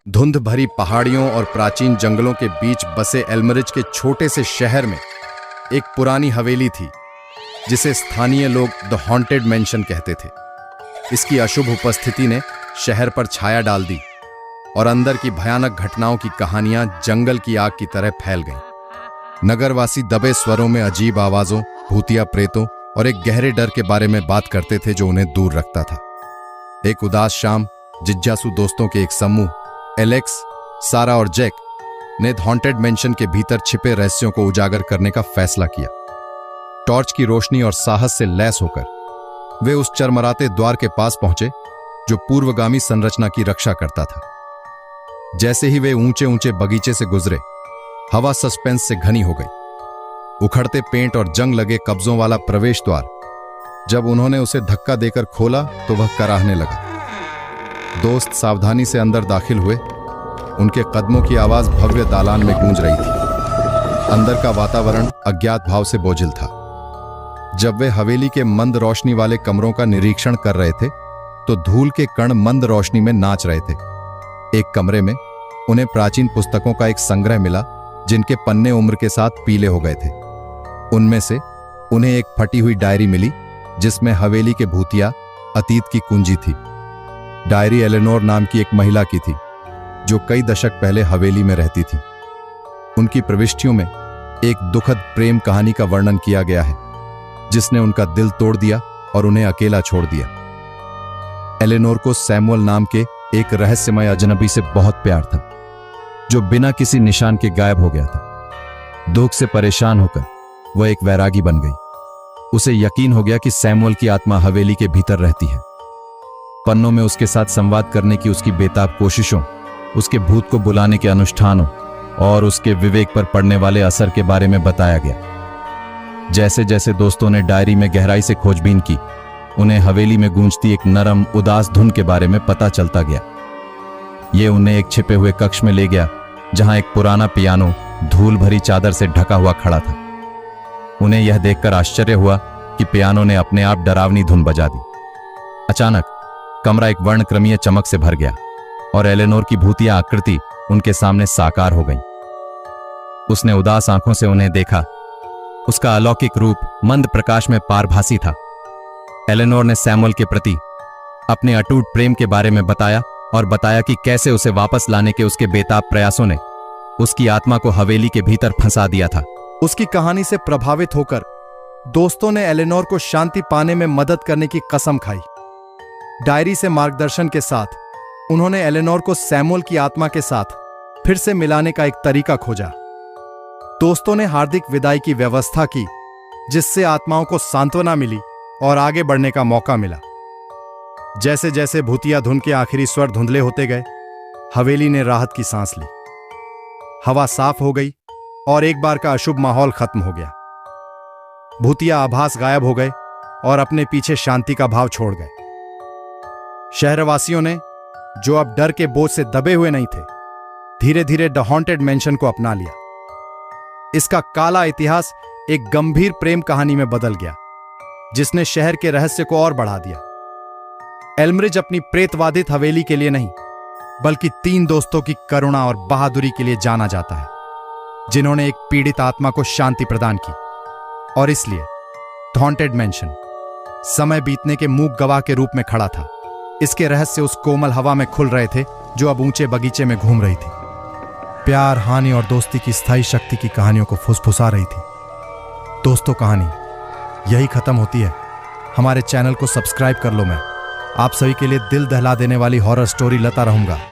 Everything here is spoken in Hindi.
धुंध भरी पहाड़ियों और प्राचीन जंगलों के बीच बसे एल्मरिज के छोटे से शहर में एक पुरानी हवेली थी जिसे स्थानीय लोग द हॉन्टेड मैंशन कहते थे। इसकी अशुभ उपस्थिति ने शहर पर छाया डाल दी और अंदर की भयानक घटनाओं की कहानियां जंगल की आग की तरह फैल गईं। नगरवासी दबे स्वरों में अजीब आवाजों, भूतिया प्रेतों और एक गहरे डर के बारे में बात करते थे जो उन्हें दूर रखता था। एक उदास शाम जिज्ञासु दोस्तों के एक समूह एलेक्स, सारा और जैक ने हॉन्टेड मैंशन के भीतर छिपे रहस्यों को उजागर करने का फैसला किया। टॉर्च की रोशनी और साहस से लैस होकर वे उस चरमराते द्वार के पास पहुंचे जो पूर्वगामी संरचना की रक्षा करता था। जैसे ही वे ऊंचे ऊंचे बगीचे से गुजरे, हवा सस्पेंस से घनी हो गई। उखड़ते पेंट और जंग लगे कब्जों वाला प्रवेश द्वार जब उन्होंने उसे धक्का देकर खोला तो वह कराहने लगा। दोस्त सावधानी से अंदर दाखिल हुए। उनके कदमों की आवाज भव्य दालान में गूंज रही थी। अंदर का वातावरण अज्ञात भाव से बोझिल था। जब वे हवेली के मंद रोशनी वाले कमरों का निरीक्षण कर रहे थे तो धूल के कण मंद रोशनी में नाच रहे थे। एक कमरे में उन्हें प्राचीन पुस्तकों का एक संग्रह मिला जिनके पन्ने उम्र के साथ पीले हो गए थे। उनमें से उन्हें एक फटी हुई डायरी मिली जिसमें हवेली के भूतिया अतीत की कुंजी थी। डायरी एलेनोर नाम की एक महिला की थी जो कई दशक पहले हवेली में रहती थी। उनकी प्रविष्टियों में एक दुखद प्रेम कहानी का वर्णन किया गया है जिसने उनका दिल तोड़ दिया और उन्हें अकेला छोड़ दिया। एलेनोर को सैमुअल नाम के एक रहस्यमय अजनबी से बहुत प्यार था जो बिना किसी निशान के गायब हो गया था। दुख से परेशान होकर वह एक वैरागी बन गई। उसे यकीन हो गया कि सैमुअल की आत्मा हवेली के भीतर रहती है। पन्नों में उसके साथ संवाद करने की उसकी बेताब कोशिशों, उसके भूत को बुलाने के अनुष्ठानों और उसके विवेक पर पड़ने वाले असर के बारे में बताया गया। जैसे जैसे दोस्तों ने डायरी में गहराई से खोजबीन की, उन्हें हवेली में गूंजती एक नरम उदास धुन के बारे में पता चलता गया। ये उन्हें एक छिपे हुए कक्ष में ले गया जहां एक पुराना पियानो धूल भरी चादर से ढका हुआ खड़ा था। उन्हें यह देखकर आश्चर्य हुआ कि पियानो ने अपने आप डरावनी धुन बजा दी। अचानक कमरा एक वर्णक्रमीय चमक से भर गया और एलेनोर की भूतिया आकृति उनके सामने साकार हो गई। उसने उदास आंखों से उन्हें देखा। उसका अलौकिक रूप मंद प्रकाश में पारभासी था। एलेनोर ने सैमुअल के प्रति अपने अटूट प्रेम के बारे में बताया और बताया कि कैसे उसे वापस लाने के उसके बेताब प्रयासों ने उसकी आत्मा को हवेली के भीतर फंसा दिया था। उसकी कहानी से प्रभावित होकर दोस्तों ने एलेनोर को शांति पाने में मदद करने की कसम खाई। डायरी से मार्गदर्शन के साथ उन्होंने एलेनोर को सैमुअल की आत्मा के साथ फिर से मिलाने का एक तरीका खोजा। दोस्तों ने हार्दिक विदाई की व्यवस्था की जिससे आत्माओं को सांत्वना मिली और आगे बढ़ने का मौका मिला। जैसे जैसे भूतिया धुन के आखिरी स्वर धुंधले होते गए, हवेली ने राहत की सांस ली। हवा साफ हो गई और एक बार का अशुभ माहौल खत्म हो गया। भूतिया आभास गायब हो गए और अपने पीछे शांति का भाव छोड़ गए। शहरवासियों ने, जो अब डर के बोझ से दबे हुए नहीं थे, धीरे धीरे द हॉन्टेड मैंशन को अपना लिया। इसका काला इतिहास एक गंभीर प्रेम कहानी में बदल गया जिसने शहर के रहस्य को और बढ़ा दिया। एल्मरिज अपनी प्रेतवादित हवेली के लिए नहीं बल्कि 3 दोस्तों की करुणा और बहादुरी के लिए जाना जाता है जिन्होंने एक पीड़ित आत्मा को शांति प्रदान की। और इसलिए द हॉन्टेड मैंशन समय बीतने के मूक गवाह के रूप में खड़ा था। इसके रहस्य उस कोमल हवा में खुल रहे थे जो अब ऊंचे बगीचे में घूम रही थी। प्यार, हानि और दोस्ती की स्थायी शक्ति की कहानियों को फुसफुसा रही थी। दोस्तों, कहानी यही खत्म होती है। हमारे चैनल को सब्सक्राइब कर लो। मैं आप सभी के लिए दिल दहला देने वाली हॉरर स्टोरी लाता रहूंगा।